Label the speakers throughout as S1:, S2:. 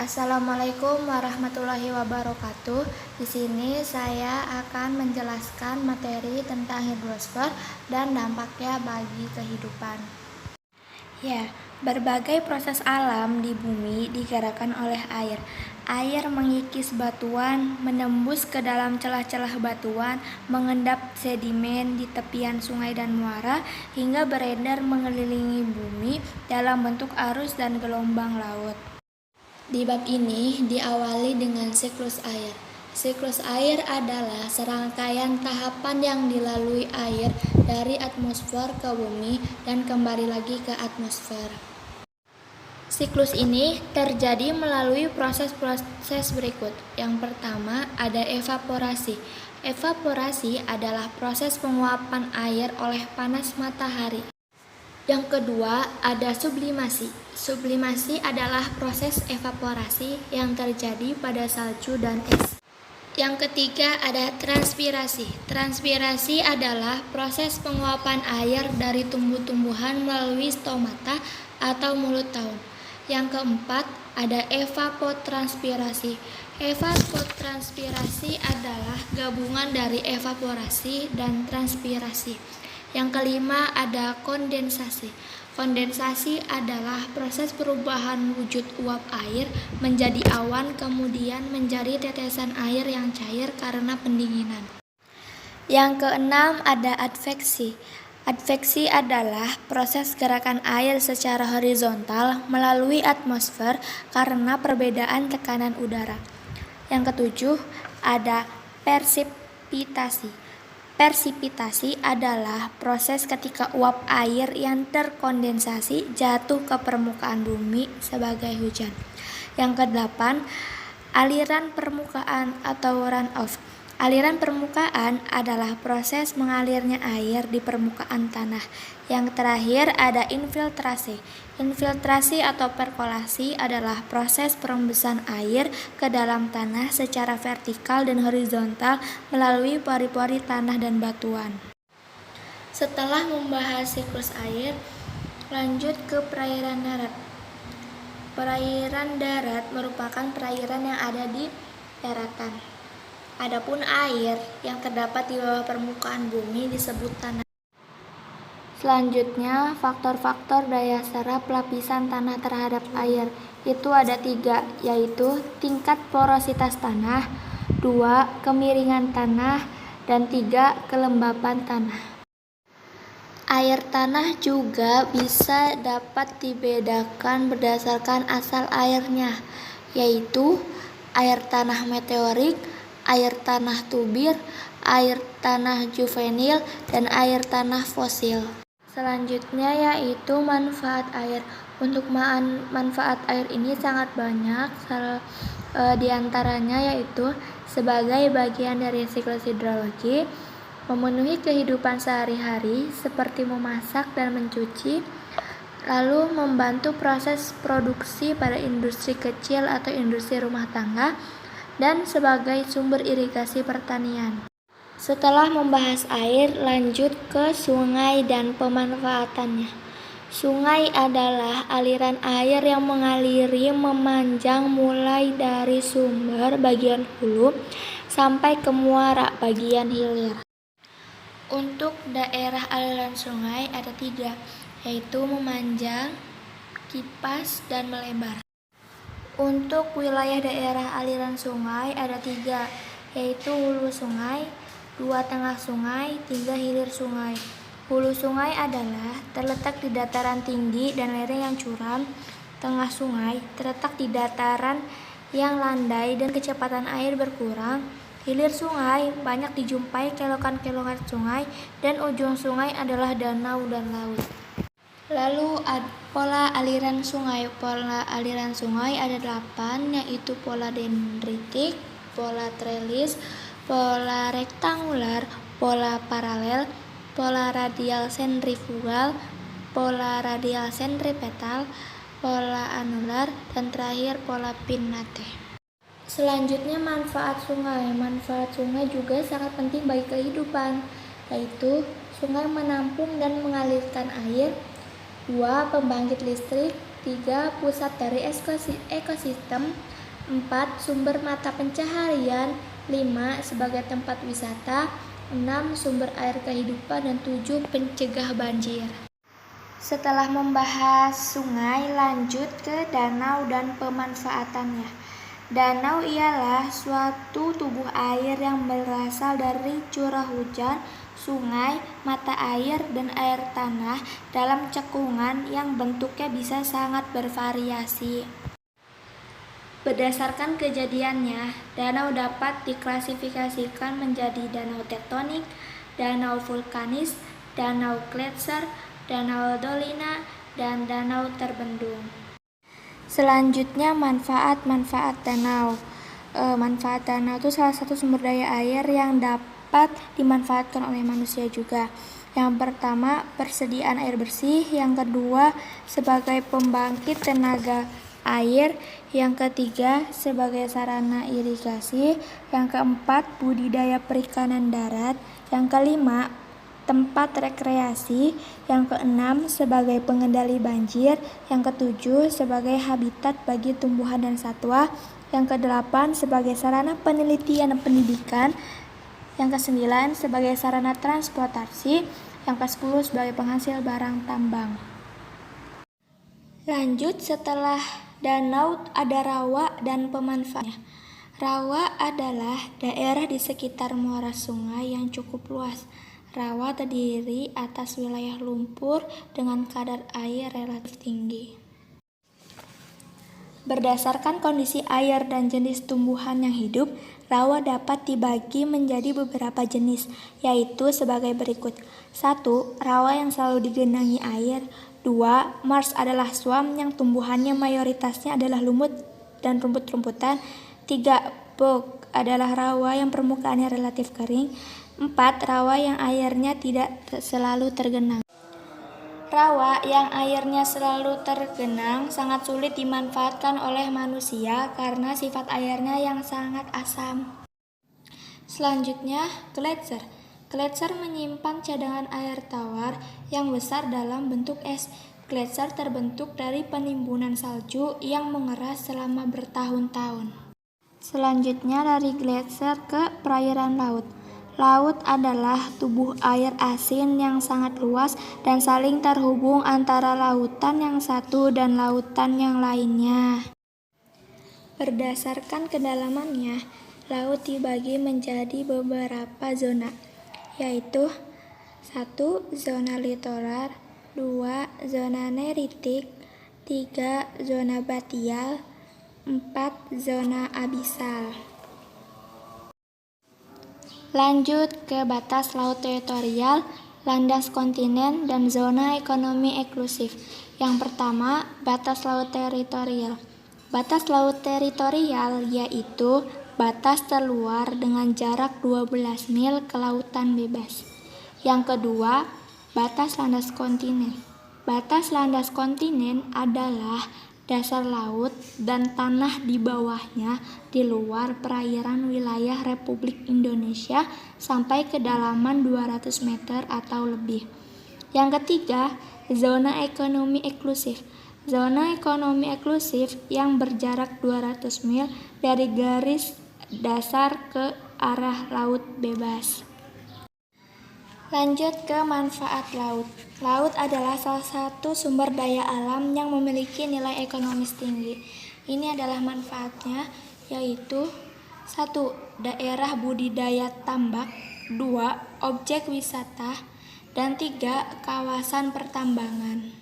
S1: Assalamualaikum warahmatullahi wabarakatuh. Di sini saya akan menjelaskan materi tentang hidrosfer dan dampaknya bagi kehidupan. Berbagai proses alam di bumi digerakkan oleh air. Air mengikis batuan, menembus ke dalam celah-celah batuan, mengendap sedimen di tepian sungai dan muara, hingga beredar mengelilingi bumi dalam bentuk arus dan gelombang laut. Di bab ini diawali dengan siklus air. Siklus air adalah serangkaian tahapan yang dilalui air dari atmosfer ke bumi dan kembali lagi ke atmosfer. Siklus ini terjadi melalui proses-proses berikut. Yang pertama ada evaporasi. Evaporasi adalah proses penguapan air oleh panas matahari. Yang kedua ada sublimasi. Sublimasi adalah proses evaporasi yang terjadi pada salju dan es. Yang ketiga ada transpirasi. Transpirasi adalah proses penguapan air dari tumbuh-tumbuhan melalui stomata atau mulut daun. Yang keempat ada evapotranspirasi. Evapotranspirasi adalah gabungan dari evaporasi dan transpirasi. Yang kelima ada kondensasi. Kondensasi adalah proses perubahan wujud uap air menjadi awan kemudian menjadi tetesan air yang cair karena pendinginan. Yang keenam ada adveksi. Adveksi adalah proses gerakan air secara horizontal melalui atmosfer karena perbedaan tekanan udara. Yang ketujuh ada persipitasi. Persipitasi adalah proses ketika uap air yang terkondensasi jatuh ke permukaan bumi sebagai hujan. Yang kedelapan, aliran permukaan atau runoff. Aliran permukaan adalah proses mengalirnya air di permukaan tanah. Yang terakhir ada infiltrasi. Infiltrasi atau perkolasi adalah proses perembusan air ke dalam tanah secara vertikal dan horizontal melalui pori-pori tanah dan batuan. Setelah membahas siklus air, lanjut ke perairan darat. Perairan darat merupakan perairan yang ada di daratan. Adapun air yang terdapat di bawah permukaan bumi disebut tanah. Selanjutnya, faktor-faktor daya serap lapisan tanah terhadap air. Itu ada 3, yaitu tingkat porositas tanah, 2, kemiringan tanah, dan 3, kelembapan tanah. Air tanah juga bisa dapat dibedakan berdasarkan asal airnya, yaitu air tanah meteorik, air tanah tubir, air tanah juvenil, dan air tanah fosil. Selanjutnya yaitu manfaat air. Untuk manfaat air ini sangat banyak, di antaranya yaitu sebagai bagian dari siklus hidrologi, memenuhi kehidupan sehari-hari seperti memasak dan mencuci, lalu membantu proses produksi pada industri kecil atau industri rumah tangga, dan sebagai sumber irigasi pertanian. Setelah membahas air, lanjut ke sungai dan pemanfaatannya. Sungai adalah aliran air yang mengaliri memanjang mulai dari sumber bagian hulu sampai ke muara bagian hilir. Untuk daerah aliran sungai ada 3, yaitu memanjang, kipas, dan melebar. Untuk wilayah daerah aliran sungai ada 3, yaitu hulu sungai, 2 tengah sungai, 3 hilir sungai. Hulu sungai adalah terletak di dataran tinggi dan lereng yang curam. Tengah sungai terletak di dataran yang landai dan kecepatan air berkurang. Hilir sungai banyak dijumpai kelokan-kelokan sungai, dan ujung sungai adalah danau dan laut. Lalu pola aliran sungai. Pola aliran sungai ada 8, yaitu pola dendritik, pola trelis, pola rektangular, pola paralel, pola radial sentrifugal, pola radial sentripetal, pola anular, dan terakhir pola pinnate. Selanjutnya manfaat sungai. Manfaat sungai juga sangat penting bagi kehidupan, yaitu sungai menampung dan mengalirkan air, 2. Pembangkit listrik, 3. Pusat dari ekosistem. 4. Sumber mata pencaharian. 5. Sebagai tempat wisata. 6. Sumber air kehidupan. Dan 7. Pencegah banjir. Setelah membahas sungai, lanjut ke danau dan pemanfaatannya. Danau ialah suatu tubuh air yang berasal dari curah hujan, sungai, mata air, dan air tanah dalam cekungan yang bentuknya bisa sangat bervariasi. Berdasarkan kejadiannya, danau dapat diklasifikasikan menjadi danau tektonik, danau vulkanis, danau gletser, danau dolina, dan danau terbendung. Selanjutnya manfaat-manfaat danau. Manfaat danau itu salah satu sumber daya air yang dapat dimanfaatkan oleh manusia juga. Yang pertama, persediaan air bersih. Yang kedua, sebagai pembangkit tenaga air. Yang ketiga, sebagai sarana irigasi. Yang keempat, budidaya perikanan darat. Yang kelima, tempat rekreasi. Yang keenam, sebagai pengendali banjir. Yang ketujuh, sebagai habitat bagi tumbuhan dan satwa. Yang kedelapan, sebagai sarana penelitian dan pendidikan. Yang kesembilan, sebagai sarana transportasi. Yang kesepuluh, sebagai penghasil barang tambang. Lanjut, setelah danau ada rawa dan pemanfaatannya. Rawa adalah daerah di sekitar muara sungai yang cukup luas. Rawa terdiri atas wilayah lumpur dengan kadar air relatif tinggi. Berdasarkan kondisi air dan jenis tumbuhan yang hidup, rawa dapat dibagi menjadi beberapa jenis, yaitu sebagai berikut. 1. Rawa yang selalu digenangi air. 2. Marsh adalah swamp yang tumbuhannya mayoritasnya adalah lumut dan rumput-rumputan. 3. Bog adalah rawa yang permukaannya relatif kering. 4. Rawa yang airnya tidak selalu tergenang. Rawa yang airnya selalu tergenang sangat sulit dimanfaatkan oleh manusia karena sifat airnya yang sangat asam. Selanjutnya, gletser. Gletser menyimpan cadangan air tawar yang besar dalam bentuk es. Gletser terbentuk dari penimbunan salju yang mengeras selama bertahun-tahun. Selanjutnya, dari gletser ke perairan laut. Laut adalah tubuh air asin yang sangat luas dan saling terhubung antara lautan yang satu dan lautan yang lainnya. Berdasarkan kedalamannya, laut dibagi menjadi beberapa zona, yaitu 1. Zona litoral, 2. Zona neritik, 3. Zona batial, 4. Zona abisal. Lanjut ke batas laut teritorial, landas kontinen, dan zona ekonomi eksklusif. Yang pertama, batas laut teritorial. Batas laut teritorial yaitu batas terluar dengan jarak 12 mil ke lautan bebas. Yang kedua, batas landas kontinen. Batas landas kontinen adalah dasar laut dan tanah di bawahnya di luar perairan wilayah Republik Indonesia sampai kedalaman 200 meter atau lebih. Yang ketiga, zona ekonomi eksklusif. Zona ekonomi eksklusif yang berjarak 200 mil dari garis dasar ke arah laut bebas. Lanjut ke manfaat laut. Laut adalah salah satu sumber daya alam yang memiliki nilai ekonomis tinggi. Ini adalah manfaatnya, yaitu 1. Daerah budidaya tambak, 2. Objek wisata, dan 3. Kawasan pertambangan.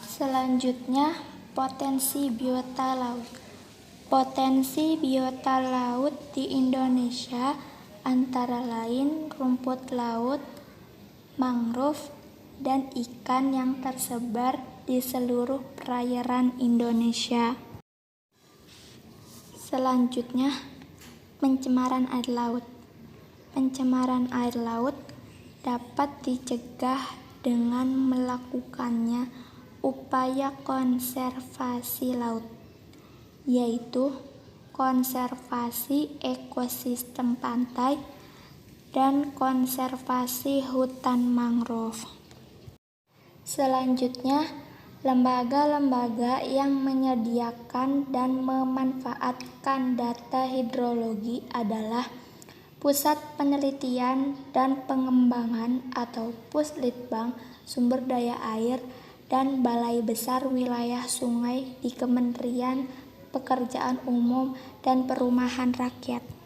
S1: Selanjutnya, potensi biota laut. Potensi biota laut di Indonesia antara lain rumput laut, mangrove, dan ikan yang tersebar di seluruh perairan Indonesia. Selanjutnya, pencemaran air laut. Pencemaran air laut dapat dicegah dengan melakukannya upaya konservasi laut, yaitu konservasi ekosistem pantai dan konservasi hutan mangrove. Selanjutnya, Lembaga-lembaga yang menyediakan dan memanfaatkan data hidrologi adalah Pusat Penelitian dan Pengembangan atau Puslitbang Sumber Daya Air dan Balai Besar Wilayah Sungai di Kementerian Pekerjaan Umum dan Perumahan Rakyat.